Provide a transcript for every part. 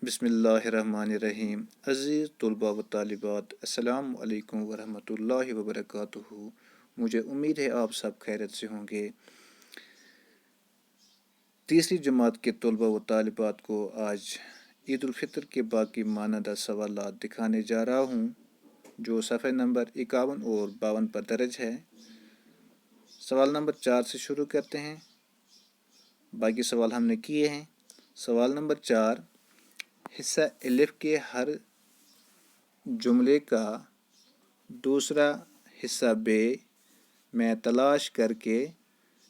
बिस्मिल्लाहिर्रहमानिर्रहीम। अज़ीज़ तलबा व तालिबात, अस्सलामु अलैकुम वरहमतुल्लाहि वबरकातुहू। मुझे उम्मीद है आप सब खैरियत से होंगे। तीसरी जमात के तलबा व तालिबात को आज ईद उल फितर के बाकी मानदा सवालात दिखाने जा रहा हूँ, जो सफ़े नंबर 51 और 52 पर दर्ज है। सवाल नंबर 4 से शुरू करते हैं। बाकी सवाल हमने किए हैं। सवाल नंबर 4, हिस्सा अलिफ के हर जुमले का दूसरा हिस्सा बे में तलाश करके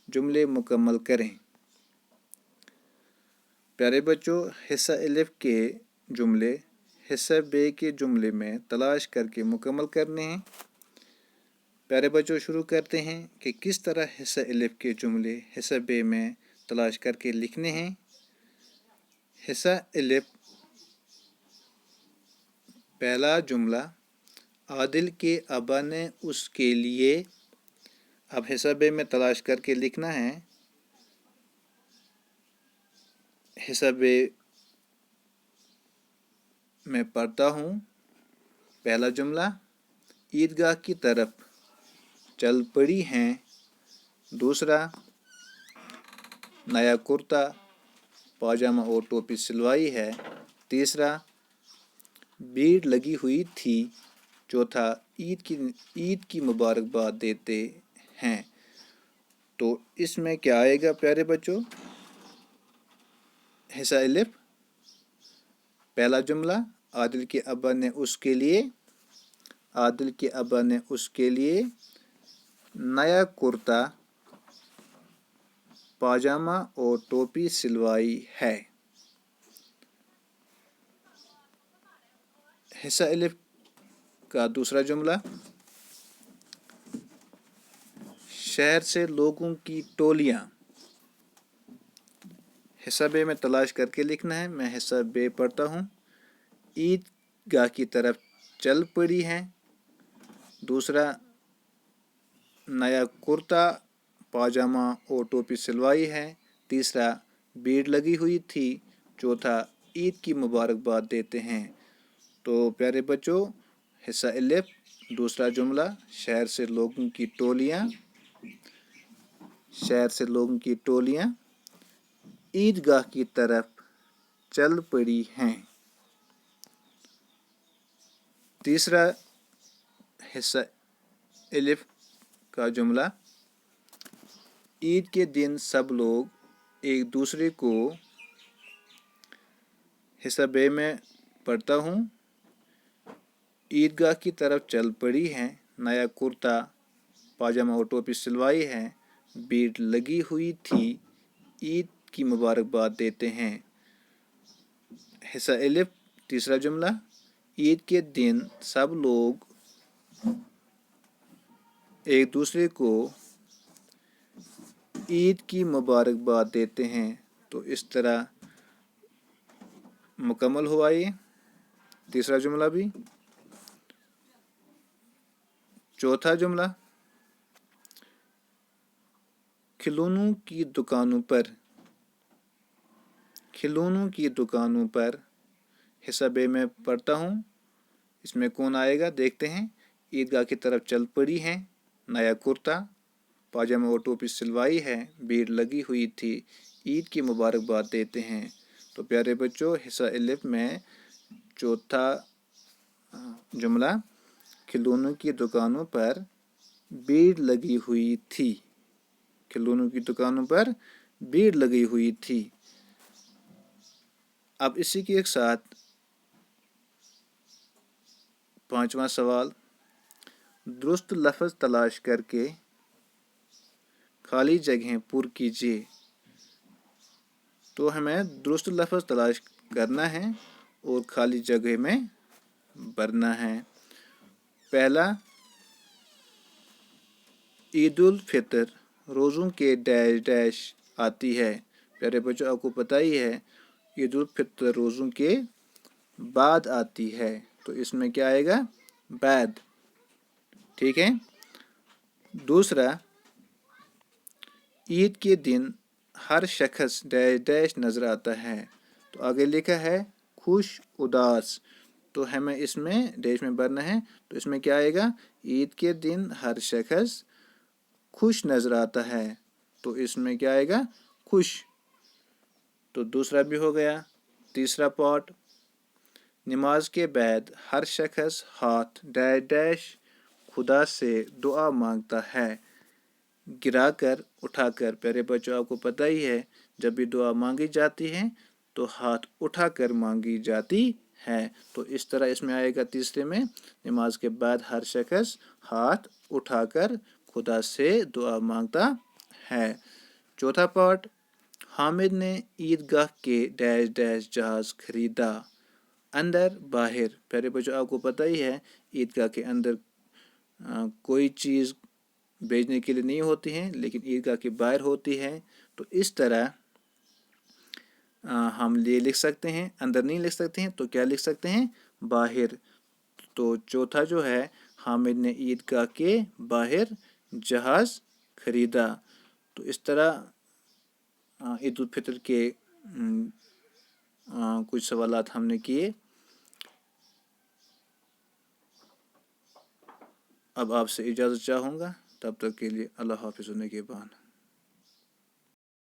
जुमले मुकम्मल करें। प्यारे बच्चों, हिस्सा अलिफ के जुमले हिस्सा बे के जुमले में तलाश करके मुकम्मल करने हैं। प्यारे बच्चों, शुरू करते हैं कि किस तरह हिस्सा अलिफ के जुमले हिस्सा बे में तलाश करके लिखने हैं। हिस्सा अलिफ पहला जुमला, आदिल के अब्बा ने उसके लिए। अब हिस्सा बे में तलाश करके लिखना है। हिस्सा बे में पढ़ता हूँ। पहला जुमला, ईदगाह की तरफ चल पड़ी हैं। दूसरा, नया कुर्ता पाजामा और टोपी सिलवाई है। तीसरा, भीड़ लगी हुई थी। चौथा, ईद की मुबारकबाद देते हैं। तो इसमें क्या आएगा प्यारे बच्चों? हिस्सा अलिफ पहला जुमला, आदिल के अब्बा ने उसके लिए। आदिल के अब्बा ने उसके लिए नया कुर्ता पाजामा और टोपी सिलवाई है। हिस्सा अलिफ का दूसरा जुमला, शहर से लोगों की टोलियां। हिस्सा बे में तलाश करके लिखना है। मैं हिस्सा बे पढ़ता हूँ। ईदगाह की तरफ चल पड़ी हैं। दूसरा, नया कुर्ता पाजामा और टोपी सिलवाई है। तीसरा, भीड़ लगी हुई थी। चौथा, ईद की मुबारकबाद देते हैं। तो प्यारे बच्चों, हिस्सा अलिफ दूसरा जुमला, शहर से लोगों की टोलियां। शहर से लोगों की टोलियां ईदगाह की तरफ चल पड़ी हैं। तीसरा हिस्सा अलिफ का जुमला, ईद के दिन सब लोग एक दूसरे को। हिस्सा बे में पढ़ता हूँ। ईदगाह की तरफ चल पड़ी हैं। नया कुर्ता पाजामा और टोपी सिलवाई है। भीड़ लगी हुई थी। ईद की मुबारकबाद देते हैं। हिस्सा अलिफ तीसरा जुमला, ईद के दिन सब लोग एक दूसरे को ईद की मुबारकबाद देते हैं। तो इस तरह मुकम्मल हुआ ये तीसरा जुमला भी। चौथा जुमला, खिलौनों की दुकानों पर। खिलौनों की दुकानों पर हिस्सा बे में पढ़ता हूँ। इसमें कौन आएगा देखते हैं। ईदगाह की तरफ चल पड़ी हैं। नया कुर्ता पाजामा और टोपी सिलवाई है। भीड़ लगी हुई थी। ईद की मुबारकबाद देते हैं। तो प्यारे बच्चों, हिस्सा अलिफ में चौथा जुमला, खिलौनों की दुकानों पर भीड़ लगी हुई थी। खिलौनों की दुकानों पर भीड़ लगी हुई थी। अब इसी के एक साथ पांचवा सवाल, दुरुस्त लफ्ज़ तलाश करके खाली जगहें पुर कीजिए। तो हमें दुरुस्त लफ्ज़ तलाश करना है और खाली जगह में भरना है। पहला, ईद उल फितर रोज़ों के डैश डैश आती है। प्यारे बच्चों, आपको पता ही है ईद उल फितर रोज़ों के बाद आती है। तो इसमें क्या आएगा? बाद। ठीक है। दूसरा, ईद के दिन हर शख्स डैश डैश नज़र आता है। तो आगे लिखा है खुश, उदास। तो हमें इसमें डैश में भरना है। तो इसमें क्या आएगा, ईद के दिन हर शख्स खुश नजर आता है। तो इसमें क्या आएगा, खुश। तो दूसरा भी हो गया। तीसरा पार्ट, नमाज के बाद हर शख्स हाथ डैश डैश खुदा से दुआ मांगता है, गिराकर उठाकर। प्यारे बच्चों, आपको पता ही है जब भी दुआ मांगी जाती है तो हाथ उठाकर मांगी जाती है। तो इस तरह इसमें आएगा तीसरे में, नमाज के बाद हर शख्स हाथ उठाकर खुदा से दुआ मांगता है। चौथा पार्ट, हामिद ने ईदगाह के डैश डैश जहाज खरीदा, अंदर बाहर। प्यारे बच्चों, आपको पता ही है ईदगाह के अंदर कोई चीज़ बेचने के लिए नहीं होती है, लेकिन ईदगाह के बाहर होती है। तो इस तरह हम ये लिख सकते हैं, अंदर नहीं लिख सकते हैं तो क्या लिख सकते हैं, बाहर। तो चौथा जो है, हामिद ने ईदगाह के बाहर जहाज खरीदा। तो इस तरह ईद उल फितर के कुछ सवालात हमने किए। अब आपसे इजाज़त चाहूँगा, तब तक के लिए अल्लाह हाफ़िज़। होने के बाद